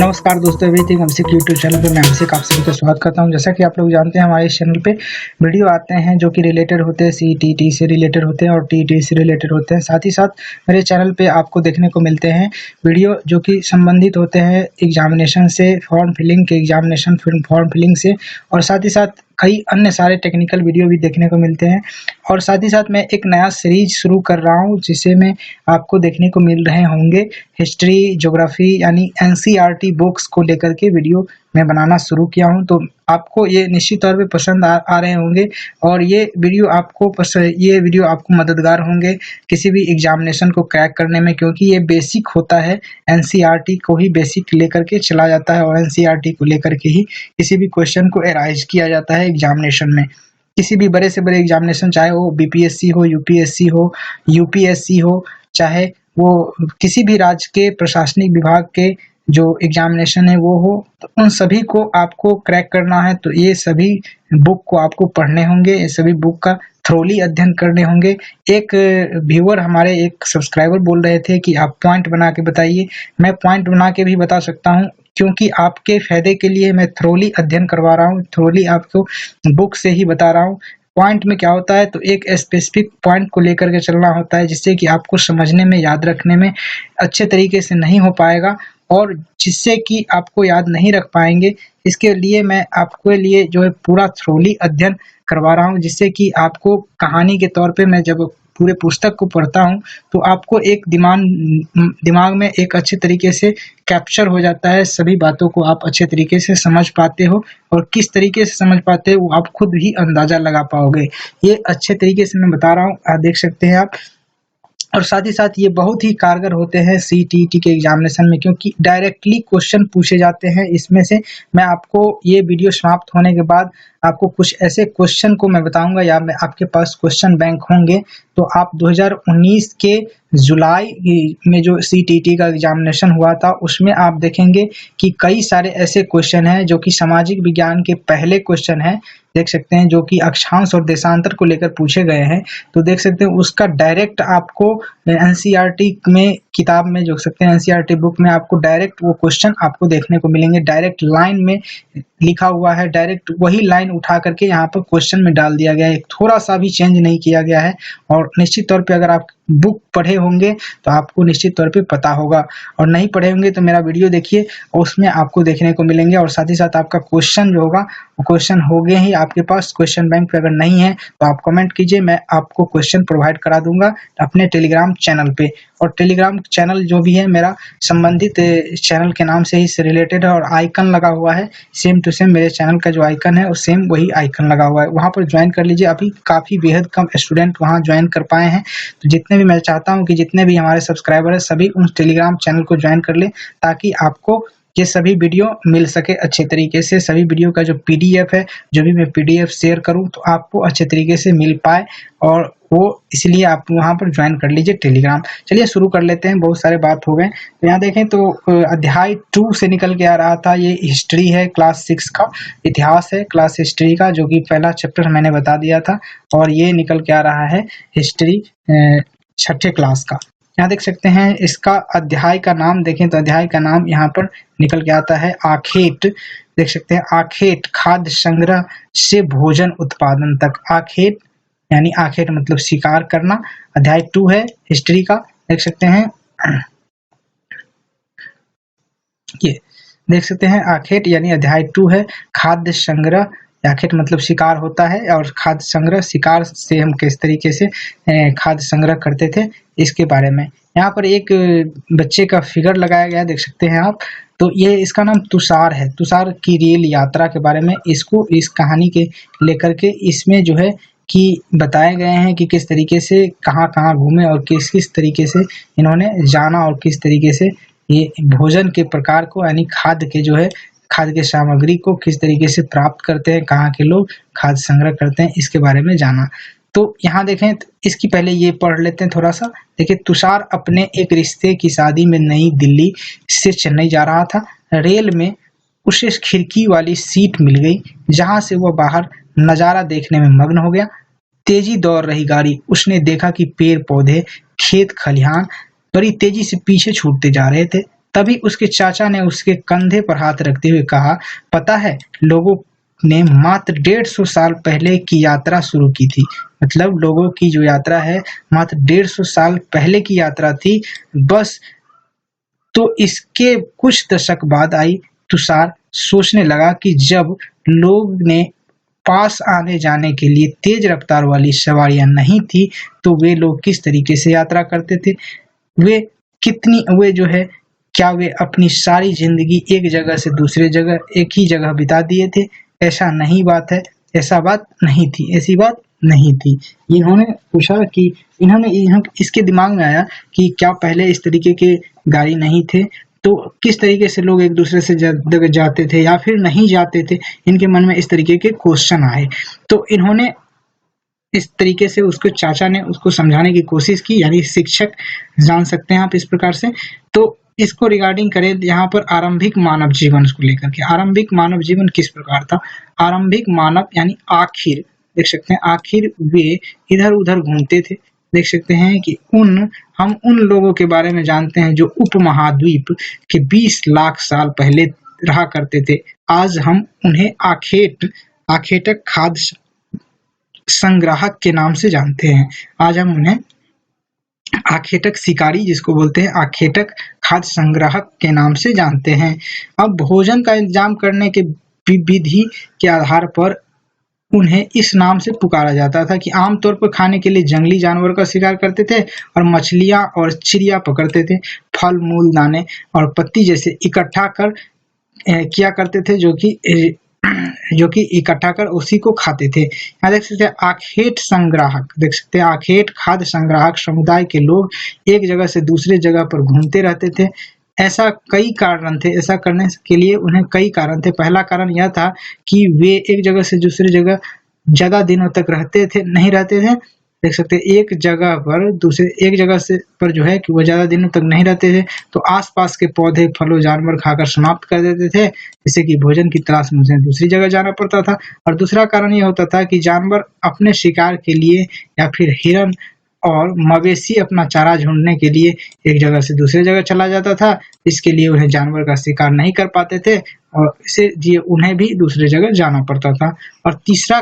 नमस्कार दोस्तों, everything हमसिक YouTube channel पे मैं हमसिक आप सभी का स्वागत करता हूं। जैसा कि आप लोग जानते हैं, हमारे इस चैनल पे वीडियो आते हैं जो कि रिलेटेड होते हैं, सीईटी से रिलेटेड होते हैं और टीईटी से रिलेटेड होते हैं। साथ ही साथ मेरे चैनल पे आपको देखने को मिलते हैं वीडियो जो कि संबंधित होते हैं एग्जामिनेशन से, फॉर्म फिलिंग के एग्जामिनेशन फॉर्म फिलिंग से, और साथ ही साथ कई अन्य सारे टेक्निकल वीडियो भी देखने को मिलते हैं। और साथ ही साथ मैं एक नया सीरीज शुरू कर रहा हूँ जिसे मैं आपको देखने को मिल रहे होंगे हिस्ट्री, ज्योग्राफी यानी एनसीईआरटी बुक्स को लेकर के वीडियो मैं बनाना शुरू किया हूं। तो आपको ये निश्चित तौर पे पसंद आ रहे होंगे और ये वीडियो आपको मददगार होंगे किसी भी एग्जामिनेशन को क्रैक करने में, क्योंकि ये बेसिक होता है। एनसीईआरटी को ही बेसिक लेकर के चला जाता है और एनसीईआरटी को लेकर के ही किसी भी क्वेश्चन को एराइज किया जाता है एग्जामिनेशन में। किसी भी बड़े से बड़े एग्जामिनेशन, चाहे वो बीपीएससी हो, यूपीएससी हो, यूपीएससी हो, चाहे वो किसी भी राज्य के प्रशासनिक विभाग के जो एग्जामिनेशन है वो हो, तो उन सभी को आपको क्रैक करना है। तो ये सभी बुक को आपको पढ़ने होंगे, ये सभी बुक का थ्रोली अध्ययन करने होंगे। एक व्यूअर, हमारे एक सब्सक्राइबर बोल रहे थे कि आप पॉइंट बना के बताइए। मैं पॉइंट बना के भी बता सकता हूँ, क्योंकि आपके फायदे के लिए मैं थ्रोली अध्ययन करवा रहा हूँ, थ्रोली आपको बुक से ही बता रहा हूँ। पॉइंट में क्या होता है, तो एक स्पेसिफिक पॉइंट को लेकर के चलना होता है, जिससे कि आपको समझने में, याद रखने में अच्छे तरीके से नहीं हो पाएगा और जिससे कि आपको याद नहीं रख पाएंगे। इसके लिए मैं आपके लिए जो है पूरा थ्रोली अध्ययन करवा रहा हूँ, जिससे कि आपको कहानी के तौर पे मैं जब पूरे पुस्तक को पढ़ता हूँ तो आपको एक दिमाग में एक अच्छे तरीके से कैप्चर हो जाता है। सभी बातों को आप अच्छे तरीके से समझ पाते हो और किस तरीके से समझ पाते हो वो आप खुद भी अंदाजा लगा पाओगे। ये अच्छे तरीके से मैं बता रहा हूँ, देख सकते हैं आप। और साथ ही साथ ये बहुत ही कारगर होते हैं सीटीईटी के एग्जामिनेशन में, क्योंकि डायरेक्टली क्वेश्चन पूछे जाते हैं इसमें से। मैं आपको ये वीडियो समाप्त होने के बाद आपको कुछ ऐसे क्वेश्चन को मैं बताऊंगा, या मैं आपके पास क्वेश्चन बैंक होंगे, तो आप 2019 के जुलाई में जो सीटीईटी का एग्जामिनेशन हुआ था उसमें आप देखेंगे कि कई सारे ऐसे क्वेश्चन हैं जो कि सामाजिक विज्ञान के पहले क्वेश्चन हैं, देख सकते हैं, जो कि अक्षांश और देशांतर को लेकर पूछे गए हैं। तो देख सकते हैं उसका डायरेक्ट आपको एनसीईआरटी में, किताब में, जो सकते हैं एनसीईआरटी बुक में आपको डायरेक्ट वो क्वेश्चन आपको देखने को मिलेंगे। डायरेक्ट लाइन में लिखा हुआ है, डायरेक्ट वही लाइन उठा करके यहाँ पर क्वेश्चन में डाल दिया गया है, थोड़ा सा भी चेंज नहीं किया गया है। और निश्चित तौर पे अगर आप बुक पढ़े होंगे तो आपको निश्चित तौर पे पता होगा, और नहीं पढ़े होंगे तो मेरा वीडियो देखिए, उसमें आपको देखने को मिलेंगे। और साथ ही साथ आपका क्वेश्चन जो होगा वो क्वेश्चन हो गए ही आपके पास क्वेश्चन बैंक पे, अगर नहीं है तो आप कमेंट कीजिए, मैं आपको क्वेश्चन प्रोवाइड करा दूंगा अपने टेलीग्राम चैनल पे। और टेलीग्राम चैनल जो भी है मेरा संबंधित चैनल के नाम से ही से रिलेटेड है, और आइकन लगा हुआ है सेम टू सेम, मेरे चैनल का जो आइकन है वो सेम वही आइकन लगा हुआ है, वहाँ पर ज्वाइन कर लीजिए। अभी काफ़ी बेहद कम स्टूडेंट वहाँ ज्वाइन कर पाए हैं, तो जितने भी, मैं चाहता हूँ कि जितने भी हमारे सब्सक्राइबर है सभी उन टेलीग्राम चैनल को ज्वाइन कर ले, ताकि आपको ये सभी वीडियो मिल सके अच्छे तरीके से। सभी वीडियो का जो पीडीएफ है, जो भी मैं पीडीएफ शेयर करूं तो आपको अच्छे तरीके से मिल पाए, और वो इसलिए आप वहां पर ज्वाइन कर लीजिए टेलीग्राम। चलिए शुरू कर लेते हैं, बहुत सारे बात हो गए। तो यहाँ देखें तो अध्याय 2 से निकल के आ रहा था, ये हिस्ट्री है, क्लास 6 का इतिहास है, क्लास हिस्ट्री का, जो कि पहला चैप्टर मैंने बता दिया था। और ये निकल के आ रहा है हिस्ट्री 6ठे क्लास का। यहाँ देख सकते हैं इसका अध्याय का नाम देखें तो अध्याय का नाम यहाँ पर निकल के आता है आखेट। देख सकते हैं आखेट, खाद्य संग्रह से भोजन उत्पादन तक। आखेट यानी आखेट मतलब शिकार करना। अध्याय 2 है हिस्ट्री का, देख सकते हैं ये, देख सकते हैं आखेट यानी अध्याय 2 है खाद्य संग्रह। आखेट मतलब शिकार होता है, और खाद्य संग्रह, शिकार से हम किस तरीके से खाद्य संग्रह करते थे इसके बारे में। यहाँ पर एक बच्चे का फिगर लगाया गया है, देख सकते हैं आप। तो ये, इसका नाम तुषार है, तुषार की रेल यात्रा के बारे में इसको, इस कहानी के लेकर के इसमें जो है कि बताए गए हैं कि किस तरीके से कहाँ कहाँ घूमे और किस किस तरीके से इन्होंने जाना, और किस तरीके से ये भोजन के प्रकार को, यानी खाद्य के जो है, खाद्य के सामग्री को किस तरीके से प्राप्त करते हैं, कहाँ के लोग खाद्य संग्रह करते हैं, इसके बारे में जाना। तो यहाँ देखें तो इसकी पहले ये पढ़ लेते हैं थोड़ा सा। देखिए, तुषार अपने एक रिश्ते की शादी में नई दिल्ली से चेन्नई जा रहा था। रेल में उसे खिड़की वाली सीट मिल गई, जहाँ से वह बाहर नज़ारा देखने में मग्न हो गया। तेजी दौड़ रही गाड़ी। उसने देखा कि पेड़ पौधे, खेत खलिहान बड़ी तेजी से पीछे छूटते जा रहे थे। तभी उसके चाचा ने उसके कंधे पर हाथ रखते हुए कहा, पता है, लोगों ने मात्र 150 साल पहले की यात्रा शुरू की थी। मतलब लोगों की जो यात्रा है मात्र 150 साल पहले की यात्रा थी। बस तो इसके कुछ दशक बाद आई। तुषार सोचने लगा कि जब लोग ने पास आने जाने के लिए तेज रफ्तार वाली सवारियां नहीं थी, तो वे लोग किस तरीके से यात्रा करते थे। वे वे जो है, क्या वे अपनी सारी जिंदगी एक जगह से दूसरे जगह एक ही जगह बिता दिए थे। ऐसा नहीं बात है, ऐसा बात नहीं थी, ऐसी बात नहीं थी। इन्होंने पूछा कि इसके दिमाग में आया कि क्या पहले इस तरीके के गाड़ी नहीं थे, तो किस तरीके से लोग एक दूसरे से जगह जाते थे या फिर नहीं जाते थे। इनके मन में इस तरीके के क्वेश्चन आए, तो इन्होंने इस तरीके से उसको चाचा ने उसको समझाने की कोशिश की, यानी शिक्षक जान सकते हैं आप इस प्रकार से। तो इसको रिगार्डिंग करें यहाँ पर आरंभिक मानव जीवन को लेकर के, आरंभिक मानव जीवन किस प्रकार था। आरंभिक मानव यानी आखिर, देख सकते हैं आखिर वे इधर उधर घूमते थे। देख सकते हैं कि हम उन लोगों के बारे में जानते हैं जो उपमहाद्वीप के 20 लाख साल पहले रहा करते थे। आज हम उन्हें आखेटक खाद्य संग्राहक के नाम से जानते हैं। आज हम उन्हें आखेटक शिकारी, जिसको बोलते हैं आखेटक खाद्य संग्राहक के नाम से जानते हैं। अब भोजन का इंतजाम करने के विधि के आधार पर उन्हें इस नाम से पुकारा जाता था कि आमतौर पर खाने के लिए जंगली जानवर का शिकार करते थे और मछलियां और चिड़िया पकड़ते थे। फल मूल दाने और पत्ती जैसे इकट्ठा कर किया करते थे, जो कि इकट्ठा कर उसी को खाते थे। यहाँ देख सकते हैं आखेट संग्राहक, देख सकते हैं आखेट खाद्य संग्राहक समुदाय के लोग एक जगह से दूसरे जगह पर घूमते रहते थे। ऐसा कई कारण थे, ऐसा करने के लिए उन्हें कई कारण थे। पहला कारण यह था कि वे एक जगह से दूसरी जगह ज्यादा दिनों तक नहीं रहते थे। देख सकते हैं एक जगह से पर जो है कि वो ज्यादा दिनों तक नहीं रहते थे, तो आसपास के पौधे फलों जानवर खाकर समाप्त कर देते थे, जिससे कि भोजन की तलाश में उन्हें दूसरी जगह जाना पड़ता था। और दूसरा कारण ये होता था कि जानवर अपने शिकार के लिए या फिर हिरन और मवेशी अपना चारा ढूंढने के लिए एक जगह से दूसरे जगह चला जाता था। इसके लिए उन्हें जानवर का शिकार नहीं कर पाते थे और इसलिए उन्हें भी दूसरी जगह जाना पड़ता था। और तीसरा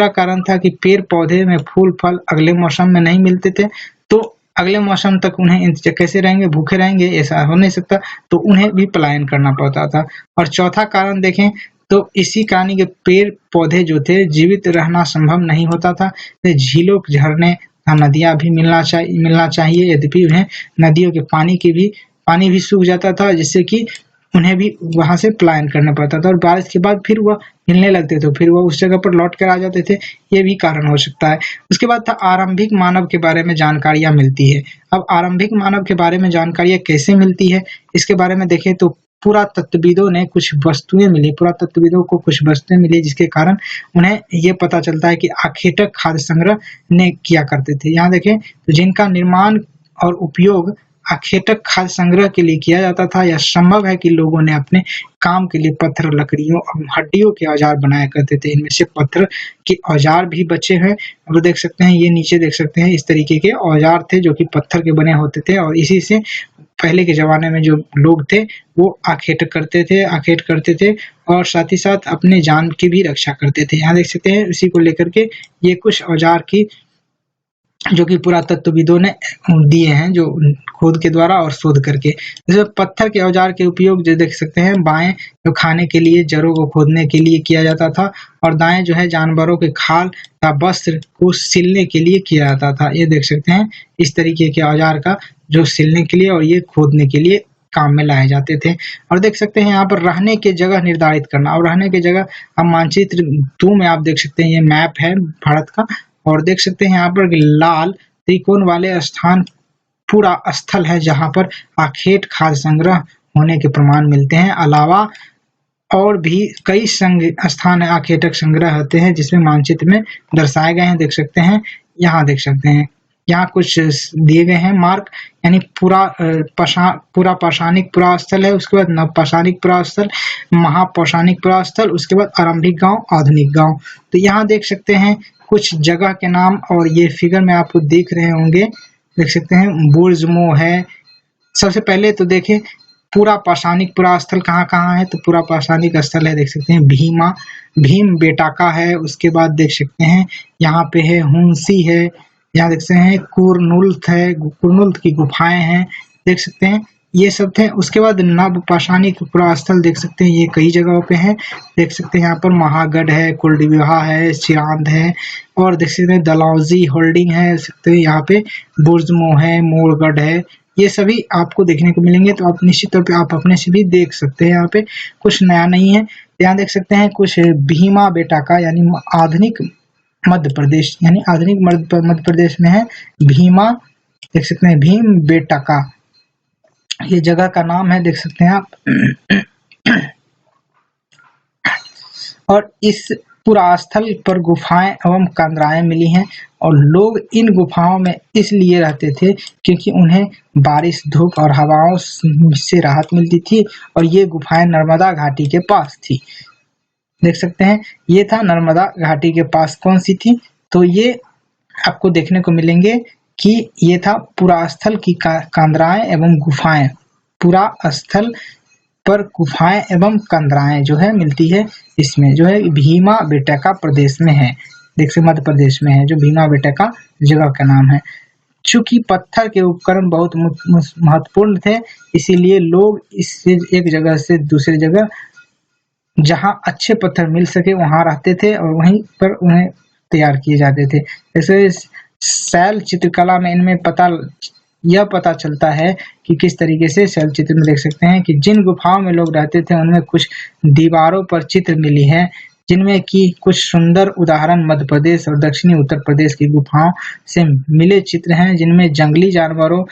कारण था कि पेड़ पौधे में फूल फल अगले मौसम में नहीं मिलते थे, तो अगले मौसम तक उन्हें कैसे रहेंगे, भूखे रहेंगे, ऐसा हो नहीं सकता, तो उन्हें भी पलायन करना पड़ता था। और चौथा कारण देखें तो इसी कहानी के पेड़ पौधे जो थे जीवित रहना संभव नहीं होता था। झीलों, झरने, नदियां भी मिलना चाहिए, यद्यपि उन्हें नदियों के पानी भी सूख जाता था, जिससे कि उन्हें भी वहां से पलायन करना पड़ता था। और बारिश के बाद फिर वह हिलने लगते थे, फिर वह उस जगह पर लौट कर आ जाते थे। ये भी कारण हो सकता है। उसके बाद था आरंभिक मानव के बारे में जानकारियां मिलती है। अब आरंभिक मानव के बारे में जानकारियां कैसे मिलती है, इसके बारे में देखें तो पुरातत्वविदों को कुछ वस्तुएं मिली, जिसके कारण उन्हें ये पता चलता है कि आखेटक खाद्य संग्रह ने किया करते थे। यहाँ देखें तो जिनका निर्माण और उपयोग आखेटक खाद्य संग्रह के लिए किया जाता था। यह संभव है कि लोगों ने अपने काम के लिए पत्थर, लकड़ियों और हड्डियों के औजार बनाया करते थे। इनमें से पत्थर के औजार भी बचे हैं। अब देख सकते हैं, ये नीचे देख सकते हैं, इस तरीके के औजार थे जो कि पत्थर के बने होते थे, और इसी से पहले के जमाने में जो लोग थे वो आखेट करते थे और साथ ही साथ अपने जान की भी रक्षा करते थे। यहाँ देख सकते हैं, इसी को लेकर के ये कुछ औजार की जो कि पुरातत्वविदों ने दिए हैं, जो खोद के द्वारा और शोध करके। जैसे पत्थर के औजार के उपयोग जो देख सकते हैं, बाएं जो खाने के लिए जड़ों को खोदने के लिए किया जाता था, और दाएं जो है जानवरों के खाल या वस्त्र को सिलने के लिए किया जाता था। ये देख सकते हैं इस तरीके के औजार का जो सिलने के लिए और ये खोदने के लिए काम में लाए जाते थे। और देख सकते हैं यहाँ पर रहने की जगह निर्धारित करना, और रहने की जगह अब मानचित्र 2 में आप देख सकते हैं, ये मैप है भारत का, और देख सकते हैं यहाँ पर लाल त्रिकोण वाले स्थान पूरा स्थल है जहाँ पर आखेट खाद्य संग्रह होने के प्रमाण मिलते हैं। अलावा और भी कई स्थान आखेटक संग्रह होते हैं जिसमें मानचित्र में दर्शाए गए हैं। देख सकते हैं, यहाँ देख सकते हैं, यहाँ कुछ दिए गए हैं मार्क, यानी पूरा पाषाणिक पुरास्थल है, उसके बाद नवपाषाणिक पुरास्थल, महापाषाणिक पुरास्थल, उसके बाद आरंभिक गांव, आधुनिक गांव। तो यहाँ देख सकते हैं कुछ जगह के नाम, और ये फिगर में आपको दिख रहे होंगे, देख सकते हैं बुर्जमो है। सबसे पहले तो देखें पूरा पाषाणिक पुरा स्थल कहाँ कहाँ है, तो पूरा पाषाणिक स्थल है, देख सकते हैं भीमा भीम बेटाका है। उसके बाद देख सकते हैं यहाँ पे है हुंसी है, यहाँ देख सकते हैं कुरनुल्थ है, कुरनुल्थ की गुफाएं हैं, देख सकते हैं ये सब थे। उसके बाद नव पाषाणिक पुरा स्थल देख सकते हैं, ये कई जगहों पे है, देख सकते हैं यहाँ पर महागढ़ है, कुलडिबिहा है, चिरांद है, और देख सकते हैं दलौजी होल्डिंग है, देख सकते हैं यहाँ पे बुर्जमो है, मोरगढ़ है, ये सभी आपको देखने को मिलेंगे। तो आप निश्चित तौर पे आप अपने से भी देख सकते हैं, यहाँ पे कुछ नया नहीं है। यहाँ देख सकते हैं कुछ भीमा बेटाका यानी आधुनिक मध्य प्रदेश, यानी आधुनिक मध्य प्रदेश में है भीमा, देख सकते हैं भीम बेटाका, ये जगह का नाम है, देख सकते हैं आप। और इस पुरा स्थल पर गुफाएं एवं कंदराएं मिली हैं, और लोग इन गुफाओं में इसलिए रहते थे क्योंकि उन्हें बारिश, धूप और हवाओं से राहत मिलती थी, और ये गुफाएं नर्मदा घाटी के पास थी। देख सकते हैं ये था नर्मदा घाटी के पास, कौन सी थी, तो ये आपको देखने को मिलेंगे कि ये था पुरा स्थल की कंदराएं एवं गुफाएं, पुरा स्थल पर गुफाएं एवं कंदराएं जो है मिलती है, इसमें जो है भीमा बेटका प्रदेश में है, देख सकते मध्य प्रदेश में है जो भीमा बेटका जगह का नाम है। चूंकि पत्थर के उपकरण बहुत महत्वपूर्ण थे, इसीलिए लोग इससे एक जगह से दूसरी जगह जहां अच्छे पत्थर मिल सके वहां रहते थे, और वहीं पर उन्हें तैयार किए जाते थे। जैसे शैल चित्रकला में इनमें यह पता चलता है कि किस तरीके से शैल चित्र में देख सकते हैं कि जिन गुफाओं में लोग रहते थे उनमें कुछ दीवारों पर चित्र मिली है, जिनमें कि कुछ सुंदर उदाहरण मध्य प्रदेश और दक्षिणी उत्तर प्रदेश की गुफाओं से मिले चित्र हैं, जिनमें जंगली जानवरों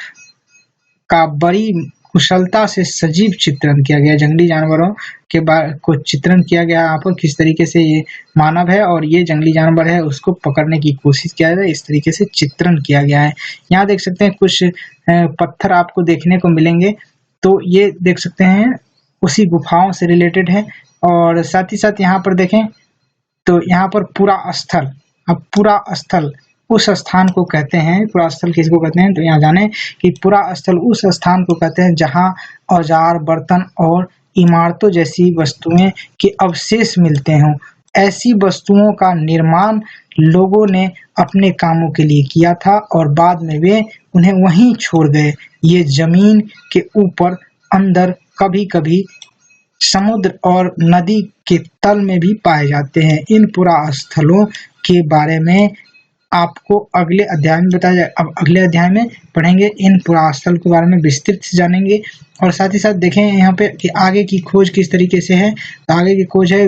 का बड़ी कुशलता से सजीव चित्रण किया गया, जंगली जानवरों के को चित्रण किया गया, यहाँ पर किस तरीके से ये मानव है और ये जंगली जानवर है उसको पकड़ने की कोशिश किया जाए, इस तरीके से चित्रण किया गया है। यहाँ देख सकते हैं कुछ पत्थर आपको देखने को मिलेंगे, तो ये देख सकते हैं उसी गुफाओं से रिलेटेड है। और साथ ही साथ यहाँ पर देखें तो यहाँ पर पुरा स्थल, अब पुरा स्थल उस स्थान को कहते हैं, पुरा स्थल किसको कहते हैं, तो यहाँ जाने कि पुरा स्थल उस स्थान को कहते हैं जहाँ औजार, बर्तन और इमारतों जैसी वस्तुएं के अवशेष मिलते हों। ऐसी वस्तुओं का निर्माण लोगों ने अपने कामों के लिए किया था और बाद में वे उन्हें वहीं छोड़ गए। ये जमीन के ऊपर, अंदर, कभी कभी समुद्र और नदी के तल में भी पाए जाते हैं। इन पुरा स्थलों के बारे में आपको अगले अध्याय में बताया जाए। अब अगले अध्याय में पढ़ेंगे, इन पुरा स्थल के बारे में विस्तृत से जानेंगे, और साथ ही साथ देखें यहाँ पे कि आगे की खोज किस तरीके से है। तो आगे की खोज है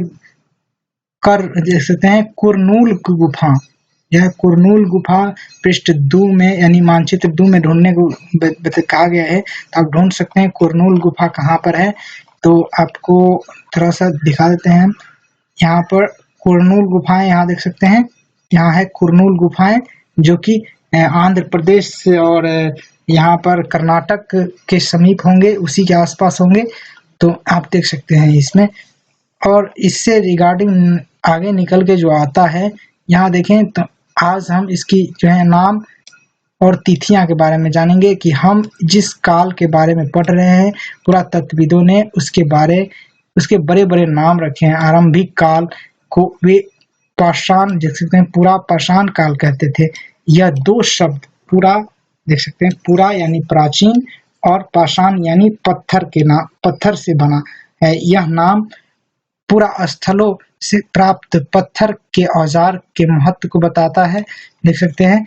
देख सकते हैं कुरनूल गुफा, यह कुरनूल गुफा पृष्ठ 2 में यानी मानचित्र 2 में ढूंढने को कहा गया है, तो आप ढूंढ सकते हैं कुरनूल गुफा कहाँ पर है। तो आपको थोड़ा सा दिखा देते हैं, यहाँ पर कुरनूल गुफाएं यहाँ देख सकते हैं, यहाँ है कुरनूल गुफाएं जो कि आंध्र प्रदेश और यहाँ पर कर्नाटक के समीप होंगे, उसी के आसपास होंगे, तो आप देख सकते हैं इसमें। और इससे रिगार्डिंग आगे निकल के जो आता है, यहाँ देखें तो आज हम इसकी जो है नाम और तिथियां के बारे में जानेंगे कि हम जिस काल के बारे में पढ़ रहे हैं, पुरातत्वविदों ने उसके बड़े बड़े नाम रखे हैं। आरंभिक काल को वे पाषाण देख सकते हैं, पूरा पाषाण काल कहते थे। यह 2 शब्द पूरा देख सकते हैं, पूरा यानी प्राचीन और पाषाण यानी पत्थर से बना है। यह नाम पुरा स्थलों से प्राप्त पत्थर के औजार के महत्व को बताता है। देख सकते हैं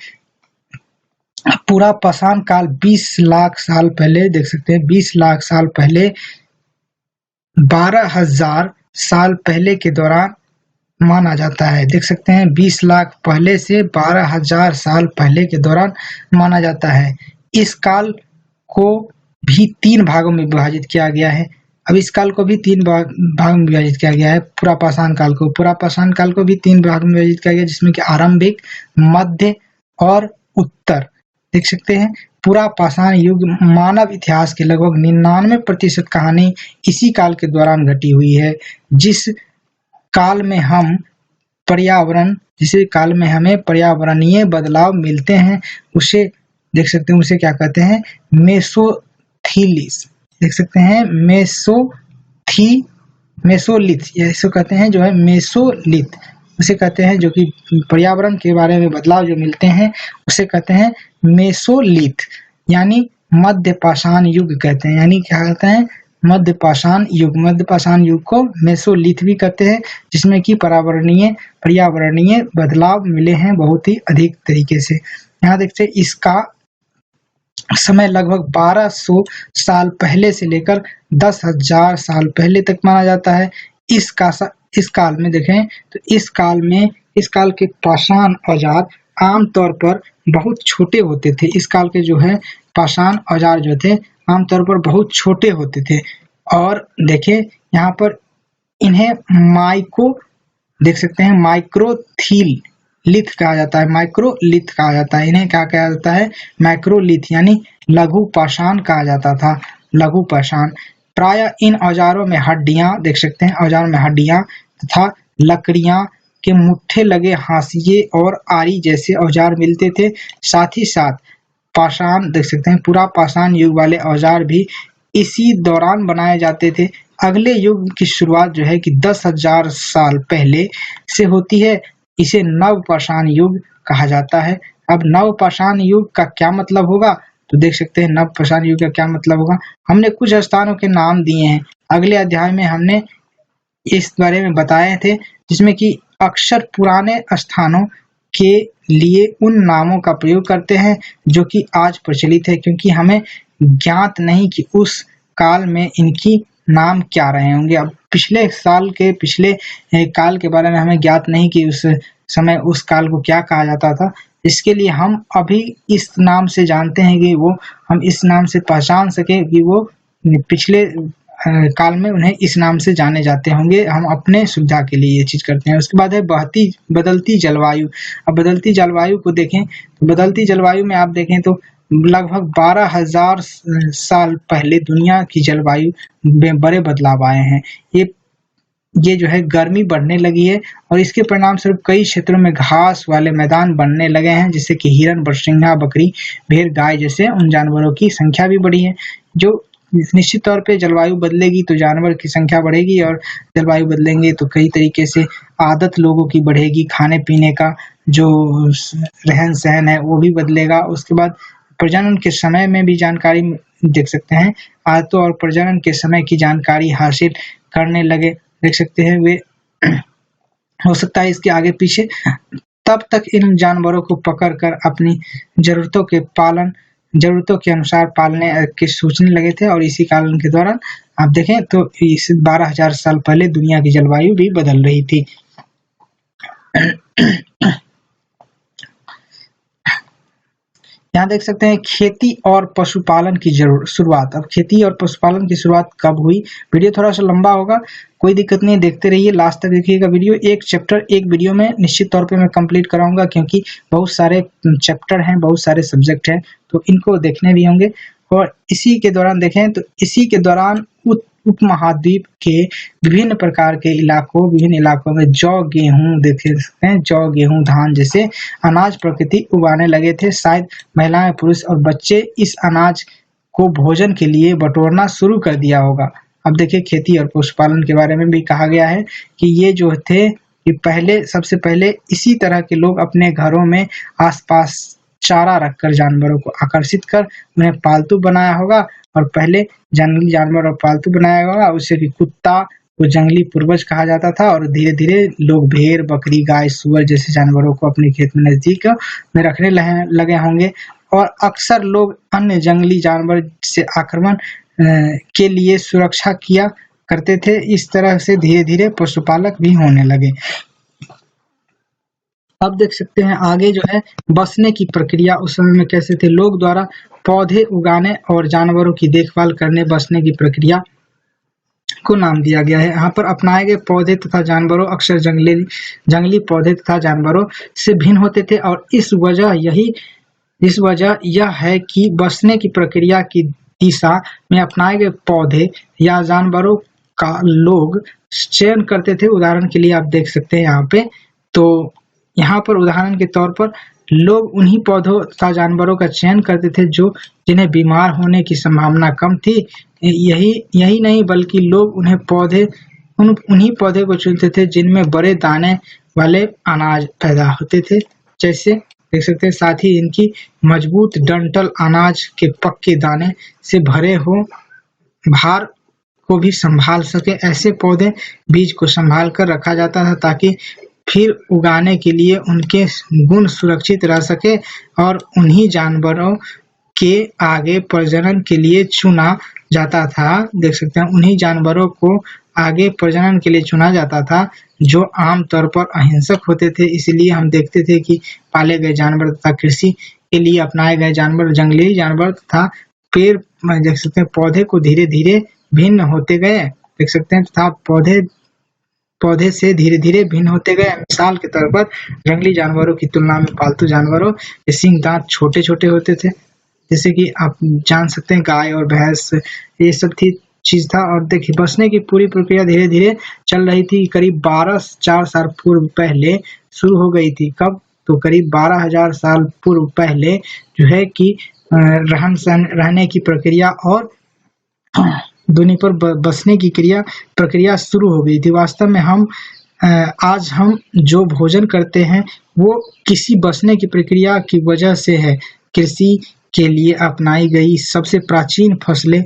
पूरा पाषाण काल 20 लाख साल पहले, देख सकते हैं 20 लाख साल पहले 12,000 साल पहले के दौरान माना जाता है। देख सकते हैं 20 लाख पहले से 12,000 साल पहले के दौरान माना जाता है। इस काल को भी 3 भागों में विभाजित किया गया है। अब इस काल को भी 3 भाग में विभाजित किया गया है। पूरा पाषाण काल को भी 3 भाग में विभाजित किया गया, जिसमें कि आरंभिक, मध्य और उत्तर। देख सकते हैं पूरा पाषाण युग मानव इतिहास के लगभग 99% कहानी इसी काल के दौरान घटी हुई है। जिस काल में हम पर्यावरण, जिस काल में हमें पर्यावरणीय बदलाव मिलते हैं उसे देख सकते हैं, उसे क्या कहते हैं, मेसोथिलिस। देख सकते हैं मेसोलिथ, इसको कहते हैं जो है मेसोलिथ, उसे कहते हैं जो कि पर्यावरण के बारे में बदलाव जो मिलते हैं उसे कहते हैं मेसोलिथ, यानी मध्य पाषाण युग कहते हैं। यानी क्या कहते हैं, मध्य पाषाण युग। मध्य पाषाण युग को मेसोलिथ भी कहते हैं, जिसमें कि पर्यावरणीय बदलाव मिले हैं बहुत ही अधिक तरीके से। यहाँ देखते हैं इसका समय लगभग 1200 साल पहले से लेकर 10,000 साल पहले तक माना जाता है। इस काल में देखें तो इस काल के पाषाण औजार आमतौर पर बहुत छोटे होते थे। इस काल के जो है पाषाण औजार जो थे आमतौर पर बहुत छोटे होते थे। और देखें यहाँ पर इन्हें देख सकते हैं माइक्रोथील लिथ कहा जाता है, माइक्रोलिथ कहा जाता है। इन्हें क्या कहा जाता है, माइक्रोलिथ, यानी लघु पाषाण कहा जाता था, लघु पाषाण। प्राय इन औजारों में हड्डियां, देख सकते हैं औजारों में हड्डियां तथा लकड़ियां के मुट्ठे लगे हाशिए और आरी जैसे औजार मिलते थे। साथ ही साथ पाषाण, देख सकते हैं पूरा पाषाण युग वाले औजार भी इसी दौरान बनाए जाते थे। अगले युग की शुरुआत जो है कि 10,000 साल पहले से होती है। इसे नवपाषाण युग कहा जाता है। अब नवपाषाण युग का क्या मतलब होगा, तो देख सकते हैं नवपाषाण युग का क्या मतलब होगा। हमने कुछ स्थानों के नाम दिए हैं, अगले अध्याय में हमने इस बारे में बताए थे, जिसमें कि अक्सर पुराने स्थानों के लिए उन नामों का प्रयोग करते हैं जो कि आज प्रचलित है, क्योंकि हमें ज्ञात नहीं कि उस काल में इनकी नाम क्या रहे होंगे। अब पिछले काल के बारे में हमें ज्ञात नहीं कि उस समय उस काल को क्या कहा जाता था। इसके लिए हम अभी इस नाम से जानते हैं कि हम इस नाम से पहचान सके कि वो पिछले काल में उन्हें इस नाम से जाने जाते होंगे। हम अपने सुविधा के लिए ये चीज करते हैं। उसके बाद है बदलती जलवायु। अब बदलती जलवायु को देखें तो बदलती जलवायु में आप देखें तो लगभग 12,000 साल पहले दुनिया की जलवायु में बड़े बदलाव आए हैं। ये जो है गर्मी बढ़ने लगी है और इसके परिणाम स्वरूप कई क्षेत्रों में घास वाले मैदान बनने लगे हैं, जिससे कि हिरन, बरसिंघा, बकरी, भेड़, गाय जैसे उन जानवरों की संख्या भी बढ़ी है। जो निश्चित तौर पे जलवायु बदलेगी तो जानवर की संख्या बढ़ेगी, और जलवायु बदलेंगे तो कई तरीके से आदत लोगों की बढ़ेगी, खाने पीने का जो रहन सहन है वो भी बदलेगा। उसके बाद प्रजनन के समय में भी जानकारी देख सकते हैं, आदतों और प्रजनन के समय की जानकारी हासिल करने लगे। देख सकते हैं वे हो सकता है इसके आगे पीछे, तब तक इन जानवरों को पकड़कर अपनी जरूरतों के अनुसार पालने के सोचने लगे थे। और इसी कारण के दौरान आप देखें तो इस 12,000 साल पहले दुनिया की जलवायु भी बदल रही थी। यहाँ देख सकते हैं खेती और पशुपालन की शुरुआत। अब खेती और पशुपालन की शुरुआत कब हुई। वीडियो थोड़ा सा लंबा होगा, कोई दिक्कत नहीं, देखते रहिए, लास्ट तक देखिएगा वीडियो। एक चैप्टर एक वीडियो में निश्चित तौर पे मैं कंप्लीट कराऊंगा, क्योंकि बहुत सारे चैप्टर हैं, बहुत सारे सब्जेक्ट हैं, तो इनको देखने भी होंगे। और इसी के दौरान देखें तो इसी के दौरान उपमहाद्वीप के विभिन्न इलाकों में जौ, गेहूं, देख सकते हैं जौ, गेहूं, धान जैसे अनाज प्रकृति उगाने लगे थे। शायद महिलाएं, पुरुष और बच्चे इस अनाज को भोजन के लिए बटोरना शुरू कर दिया होगा। अब देखिए खेती और पशुपालन के बारे में भी कहा गया है कि ये जो थे कि सबसे पहले इसी तरह के लोग अपने घरों में आसपास चारा रखकर जानवरों को आकर्षित कर उन्हें पालतू बनाया होगा। और पहले जंगली जानवर और पालतू बनाया होगा, उससे कि कुत्ता को जंगली पूर्वज कहा जाता था। और धीरे धीरे लोग भेड़, बकरी, गाय, सुअर जैसे जानवरों को अपने खेत में नजदीक में रखने लगे होंगे। और अक्सर लोग अन्य जंगली जानवर से आक्रमण के लिए सुरक्षा किया करते थे। इस तरह से धीरे धीरे पशुपालक भी होने लगे। अब देख सकते हैं आगे जो है बसने की प्रक्रिया उस समय में कैसे थे। लोग द्वारा पौधे उगाने और जानवरों की देखभाल करने बसने की प्रक्रिया को नाम दिया गया है। यहाँ पर अपनाए गए पौधे तथा जानवरों अक्सर जंगली पौधे तथा जानवरों से भिन्न होते थे। और इस वजह यह है कि बसने की प्रक्रिया की दिशा में अपनाए गए पौधे या जानवरों का लोग चयन करते थे। उदाहरण के लिए आप देख सकते हैं यहाँ पे तो यहाँ पर उदाहरण के तौर पर लोग उन्हीं पौधों तथा जानवरों का चयन करते थे जो जिन्हें बीमार होने की संभावना कम थी। यही नहीं बल्कि लोग उन्हीं पौधे को चुनते थे जिनमें बड़े दाने वाले अनाज पैदा होते थे। जैसे देख सकते हैं, साथ ही इनकी मजबूत डंठल अनाज के पक्के दाने से भरे हो, भार को भी संभाल सके। ऐसे पौधे बीज को संभाल कर रखा जाता था ताकि फिर उगाने के लिए उनके गुण सुरक्षित रह सके और उन्हीं जानवरों के आगे प्रजनन के लिए चुना जाता था। देख सकते हैं, उन्हीं जानवरों को आगे प्रजनन के लिए चुना जाता था जो आमतौर पर अहिंसक होते थे। इसलिए हम देखते थे कि पाले गए जानवर तथा कृषि के लिए अपनाए गए जानवर जंगली जानवर तथा पेड़ देख सकते हैं पौधे को धीरे धीरे भिन्न होते गए। देख सकते हैं तथा पौधे से धीरे धीरे भिन्न होते गए। मिसाल के तौर पर जंगली जानवरों की तुलना में पालतू जानवरों के सींग दांत छोटे छोटे होते थे, जैसे कि आप जान सकते हैं गाय और भैंस, ये सब थी चीज था। और देखिए बसने की पूरी प्रक्रिया धीरे धीरे चल रही थी। करीब 4 साल पूर्व पहले शुरू हो गई थी। कब? तो करीब 12,000 साल पूर्व पहले जो है कि रहने की प्रक्रिया और दुनी पर बसने की प्रक्रिया शुरू हो गई थी। वास्तव में आज हम जो भोजन करते हैं वो किसी बसने की प्रक्रिया की वजह से है। कृषि के लिए अपनाई गई सबसे प्राचीन फसलें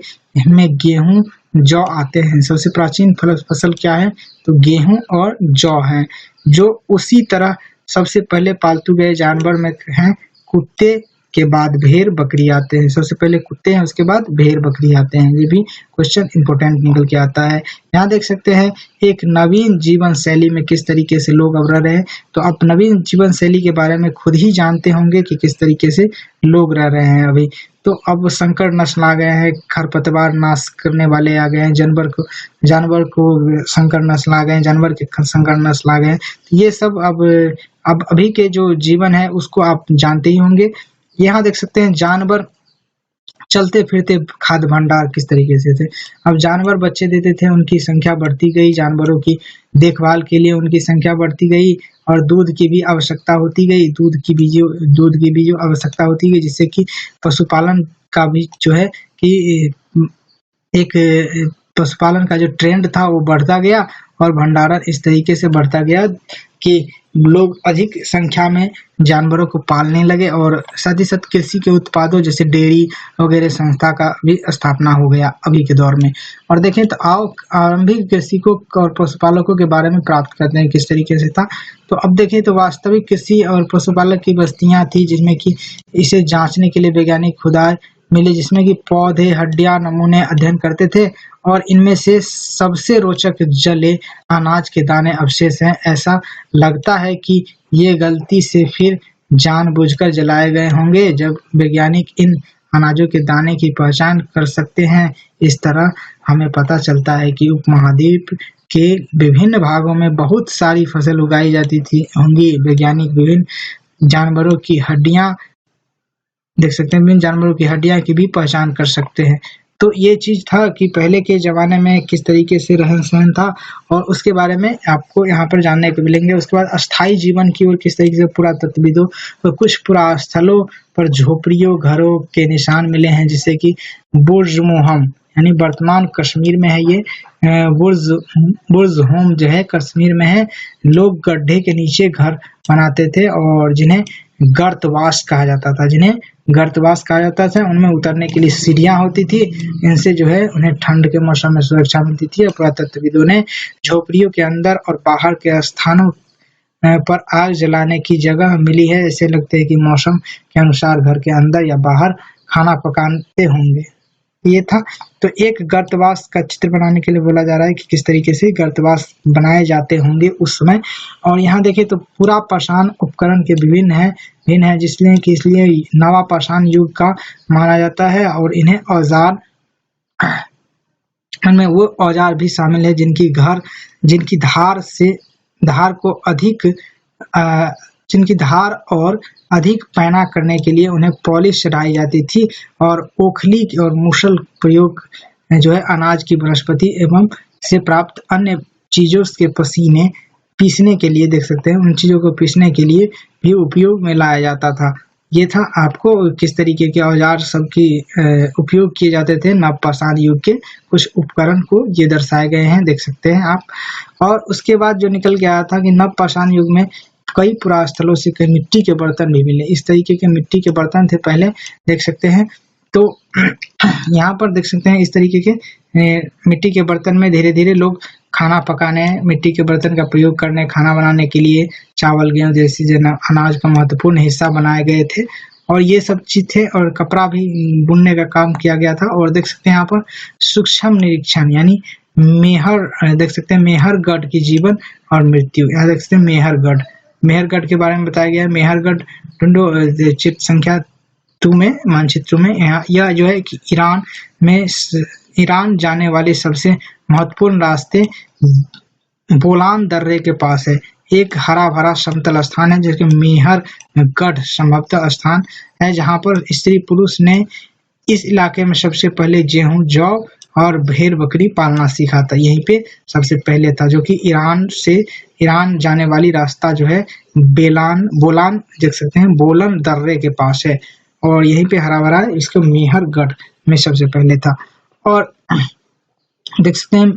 में गेहूं, जौ आते हैं। सबसे प्राचीन फसल क्या है? तो गेहूं और जौ हैं, जो उसी तरह सबसे पहले पालतू गए जानवर में हैं। कुत्ते के बाद भेड़ बकरी आते हैं। सबसे पहले कुत्ते हैं, उसके बाद भेड़ बकरी आते हैं। ये भी क्वेश्चन इंपॉर्टेंट निकल के आता है। यहाँ देख सकते हैं एक नवीन जीवन शैली में किस तरीके से लोग अब रह रहे हैं। तो आप नवीन जीवन शैली के बारे में खुद ही जानते होंगे कि किस तरीके से लोग रह रहे हैं अभी। तो अब संकर नस्ल आ गए हैं, खरपतवार नाश करने वाले आ गए हैं, जानवर को संकर नस्ल आ गए हैं, जानवर के संकर नस्ल आ गए हैं। ये सब अब अभी के जो जीवन है उसको आप जानते ही होंगे। यहाँ देख सकते हैं जानवर चलते फिरते खाद्य भंडार किस तरीके से थे। अब जानवर बच्चे देते थे, उनकी संख्या बढ़ती गई, जानवरों की देखभाल के लिए उनकी संख्या बढ़ती गई और दूध की भी आवश्यकता होती गई। दूध की भी जो आवश्यकता होती गई, जिससे कि पशुपालन का भी जो है कि एक पशुपालन का जो ट्रेंड था वो बढ़ता गया और भंडारण इस तरीके से बढ़ता गया कि लोग अधिक संख्या में जानवरों को पालने लगे और साथ ही साथ कृषि के उत्पादों जैसे डेयरी वगैरह संस्था का भी स्थापना हो गया अभी के दौर में। और देखें तो आओ आरंभिक कृषि को और पशुपालकों के बारे में प्राप्त करते हैं किस तरीके से था। तो अब देखें तो वास्तविक कृषि और पशुपालक की बस्तियां थी जिसमें कि इसे जांचने के लिए वैज्ञानिक खुदाई मिले, जिसमें कि पौधे, हड्डियां, नमूने अध्ययन करते थे और इनमें से सबसे रोचक जले अनाज के दाने अवशेष हैं। ऐसा लगता है कि ये गलती से फिर जानबूझकर जलाए गए होंगे। जब वैज्ञानिक इन अनाजों के दाने की पहचान कर सकते हैं, इस तरह हमें पता चलता है कि उपमहाद्वीप के विभिन्न भागों में बहुत सारी फसल उगाई जाती थी होंगी। वैज्ञानिक विभिन्न जानवरों की हड्डियां देख सकते हैं, विभिन्न जानवरों की हड्डियां की भी पहचान कर सकते हैं। तो ये चीज था कि पहले के ज़माने में किस तरीके से रहन-सहन था और उसके बारे में आपको यहाँ पर जानने को मिलेंगे। उसके बाद अस्थायी जीवन की ओर किस तरीके से पुरातत्वविदों को कुछ पुरास्थलों पर झोपड़ियों, घरों के निशान मिले हैं, जिससे कि बुर्ज मोहम यानी वर्तमान कश्मीर में है ये बुर्ज होम जो है कश्मीर में है। लोग गड्ढे के नीचे घर बनाते थे और जिन्हें गर्तवास कहा जाता था। उनमें उतरने के लिए सीढ़ियां होती थी। इनसे जो है उन्हें ठंड के मौसम में सुरक्षा मिलती थी। और पुरातत्वविदों ने झोपड़ियों के अंदर और बाहर के स्थानों पर आग जलाने की जगह मिली है। ऐसे लगते हैं कि मौसम के अनुसार घर के अंदर या बाहर खाना पकाते होंगे। ये था। तो एक गर्तवास का चित्र बनाने के लिए बोला जा रहा है कि किस तरीके से गर्तवास बनाए जाते होंगे उस समय। और यहाँ देखें तो पूरा पाषाण उपकरण के भिन्न है इसलिए नवा पाषाण युग का माना जाता है। और इन्हें औजार इनमें वो औजार भी शामिल है जिनकी धार और अधिक पैना करने के लिए उन्हें पॉलिश चढ़ाई जाती थी। और ओखली और मुसल प्रयोग जो है अनाज की वनस्पति एवं से प्राप्त अन्य चीजों के पीसने के लिए, देख सकते हैं, उन चीज़ों को पीसने के लिए भी उपयोग में लाया जाता था। ये था आपको किस तरीके के औजार सब की उपयोग किए जाते थे नवपाषाण युग के कुछ उपकरण को ये दर्शाए गए हैं, देख सकते हैं आप। और उसके बाद जो निकल के आया था कि नवपाषाण युग में कई पुरास्थलों से कई मिट्टी के बर्तन भी मिले। इस तरीके के मिट्टी के बर्तन थे पहले, देख सकते हैं। तो यहाँ पर देख सकते हैं इस तरीके के मिट्टी के बर्तन में धीरे धीरे लोग खाना पकाने, मिट्टी के बर्तन का प्रयोग करने, खाना बनाने के लिए चावल गेहूँ जैसी अनाज का महत्वपूर्ण हिस्सा बनाए गए थे। और ये सब चीज थे, और कपड़ा भी बुनने का काम किया गया था। और देख सकते हैं यहाँ पर सूक्ष्म निरीक्षण यानी मेहर, देख सकते हैं मेहरगढ़ की जीवन और मृत्यु। यहाँ देख सकते हैं मेहरगढ़ के बारे में बताया गया है। मेहरगढ़ ढूंढो चित्र संख्या 2 में, मानचित्र में। यहाँ यह जो है कि ईरान जाने वाले सबसे महत्वपूर्ण रास्ते बोलान दर्रे के पास है। एक हरा भरा समतल स्थान है जिसके मेहरगढ़ संभवतः स्थान है जहाँ पर स्त्री पुरुष ने इस इलाके में सबसे पहले गेहूं, जौ और भेड़ बकरी पालना सीखा था। यहीं पे सबसे पहले था, जो कि ईरान जाने वाली रास्ता जो है बोलान देख सकते हैं, बोलन दर्रे के पास है। और यहीं पे हरा भरा इसको मेहरगढ़ में सबसे पहले था। और देख सकते हैं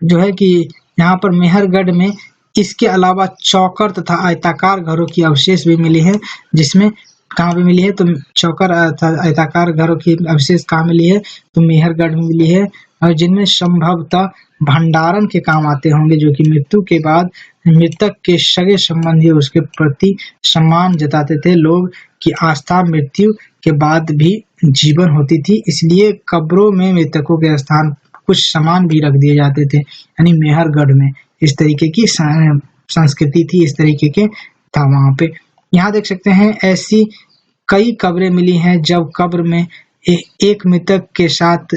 जो है कि यहाँ पर मेहरगढ़ में इसके अलावा चौकर तथा आयताकार घरों की अवशेष भी मिली है। जिसमें कहाँ पे मिली है तो चौकर आयताकार घरों की अवशेष कहाँ मिली है तो मेहरगढ़ में मिली है। और जिनमें संभवतः भंडारण के काम आते होंगे, जो कि मृत्यु के बाद मृतक के सगे संबंधी उसके प्रति सम्मान जताते थे। लोग की आस्था मृत्यु के बाद भी जीवन होती थी, इसलिए कब्रों में मृतकों के स्थान कुछ सामान भी रख दिए जाते थे। यानी मेहरगढ़ में इस तरीके की संस्कृति थी, इस तरीके के था वहाँ पे। यहाँ देख सकते हैं ऐसी कई कब्रें मिली हैं जब कब्र में एक मृतक के साथ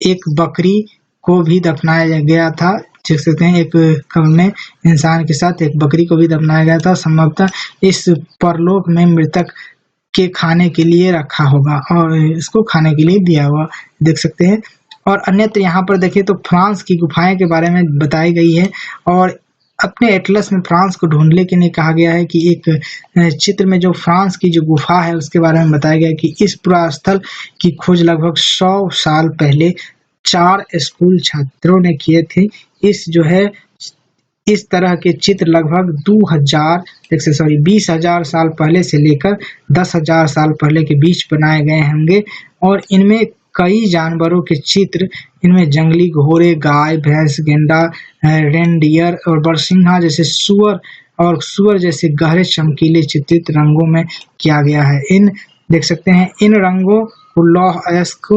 एक बकरी को भी दफनाया गया था। देख सकते हैं एक कब्र में इंसान के साथ एक बकरी को भी दफनाया गया था। संभवतः इस परलोक में मृतक के खाने के लिए रखा होगा और इसको खाने के लिए दिया हुआ, देख सकते हैं। और अन्यत्र यहाँ पर देखिए तो फ्रांस की गुफाएं के बारे में बताई गई है। और अपने एटलस में फ्रांस को ढूंढने के लिए कहा गया है कि एक चित्र में जो फ्रांस की जो गुफा है उसके बारे में बताया गया है कि इस पुरास्थल की खोज लगभग 100 साल पहले 4 स्कूल छात्रों ने किए थे। इस तरह के चित्र लगभग 20,000 साल पहले से लेकर 10,000 साल पहले के बीच बनाए गए होंगे। और इनमें कई जानवरों के चित्र, इनमें जंगली घोड़े, गाय, भैंस, गेंडा, रेनडियर और बरसिंघा जैसे सुअर जैसे गहरे चमकीले चित्रित रंगों में किया गया है। इन देख सकते हैं इन रंगों को लौह अयस्क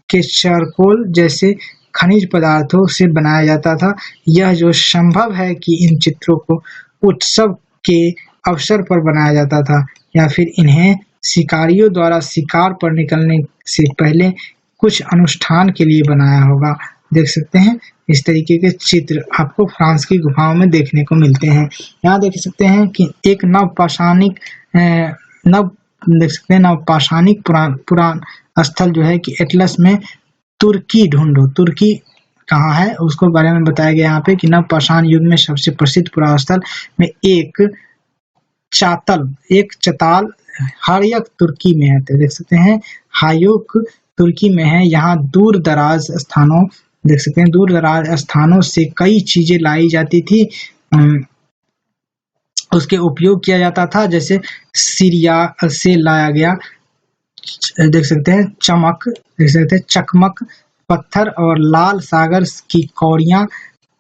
के चारकोल जैसे खनिज पदार्थों से बनाया जाता था। यह जो संभव है कि इन चित्रों को उत्सव के अवसर पर बनाया जाता था या फिर इन्हें शिकारियों द्वारा शिकार पर निकलने से पहले कुछ अनुष्ठान के लिए बनाया होगा। देख सकते हैं इस तरीके के चित्र आपको फ्रांस की गुफाओं में देखने को मिलते हैं। यहाँ देख सकते हैं कि एक नवपाषाणिक पुराण स्थल जो है कि एटलस में तुर्की ढूंढो, तुर्की कहाँ है उसको बारे में बताया गया यहाँ पे कि नवपाषाण युग में सबसे प्रसिद्ध पुरास्थल में एक चताल हायक तुर्की में है। तो देख सकते हैं हायक तुर्की में है। यहाँ दूर दराज स्थानों, देख सकते हैं दूर दराज स्थानों से कई चीजें लाई जाती थी, उसके उपयोग किया जाता था। जैसे सीरिया से लाया गया देख सकते हैं चकमक पत्थर और लाल सागर की कौड़ियां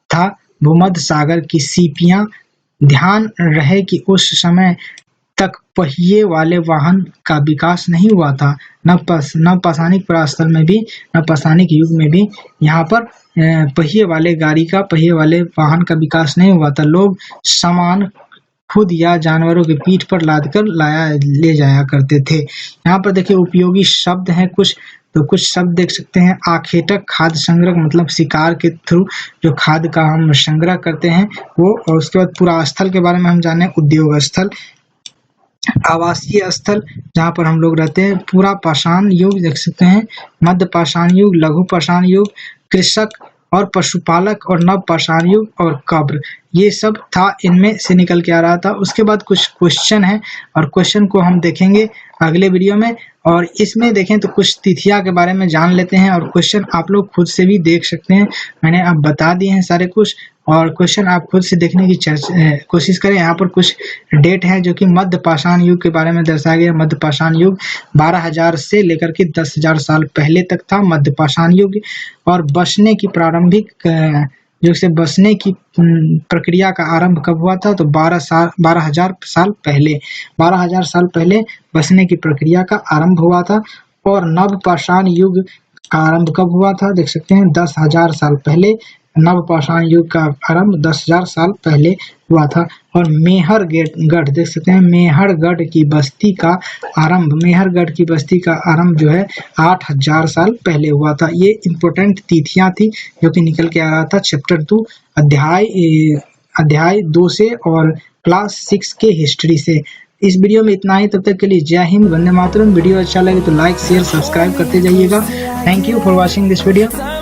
था भूमध्य सागर की सीपियां। ध्यान रहे कि उस समय तक पहिए वाले वाहन का विकास नहीं हुआ था। नवपाषाणिक पुरास्थल में भी, नवपाषाणिक युग में भी यहाँ पर पहिए वाले वाहन का विकास नहीं हुआ था। लोग सामान खुद या जानवरों के पीठ पर लादकर ले जाया करते थे। यहाँ पर देखिए उपयोगी शब्द हैं कुछ, तो कुछ शब्द देख सकते हैं। आखेटक खाद्य संग्रह, मतलब शिकार के थ्रू जो खाद्य का हम संग्रह करते हैं वो। और उसके बाद पुरास्थल के बारे में हम जाने, उद्योग स्थल, आवासीय स्थल जहाँ पर हम लोग रहते हैं। पूरा पाषाण युग देख सकते हैं, मध्य पाषाण युग, लघु पाषाण युग, कृषक और पशुपालक और नव पाषाण युग और कब्र। ये सब था, इनमें से निकल के आ रहा था। उसके बाद कुछ क्वेश्चन है और क्वेश्चन को हम देखेंगे अगले वीडियो में। और इसमें देखें तो कुछ तिथियां के बारे में जान लेते हैं और क्वेश्चन आप लोग खुद से भी देख सकते हैं, मैंने अब बता दिए हैं सारे कुछ, और क्वेश्चन आप खुद से देखने की कोशिश करें। यहाँ पर कुछ डेट है जो कि मध्य पाषाण युग के बारे में दर्शाया गया। मध्य पाषाण युग 12,000 से लेकर के 10,000 साल पहले तक था मध्य पाषाण युग। और बसने की प्रारंभिक युग से बसने की प्रक्रिया का आरंभ कब हुआ था? तो 12,000 साल पहले, 12,000 साल पहले बसने की प्रक्रिया का आरंभ हुआ था। और नव पाषाण युग का आरंभ कब हुआ था? देख सकते हैं 10,000 साल पहले नव पाषाण युग का आरंभ 10,000 साल पहले हुआ था। और मेहरगढ़ देख सकते हैं, मेहरगढ़ की बस्ती का आरंभ, मेहरगढ़ की बस्ती का आरंभ जो है 8,000 साल पहले हुआ था। ये इंपॉर्टेंट तिथियां थी जो कि निकल के आ रहा था चैप्टर 2 अध्याय 2 से और क्लास 6 के हिस्ट्री से। इस वीडियो में इतना ही, तब तक के लिए जय हिंद, वंदे मातरम। वीडियो अच्छा लगे तो लाइक शेयर सब्सक्राइब करते जाइएगा। Thank you for watching this video.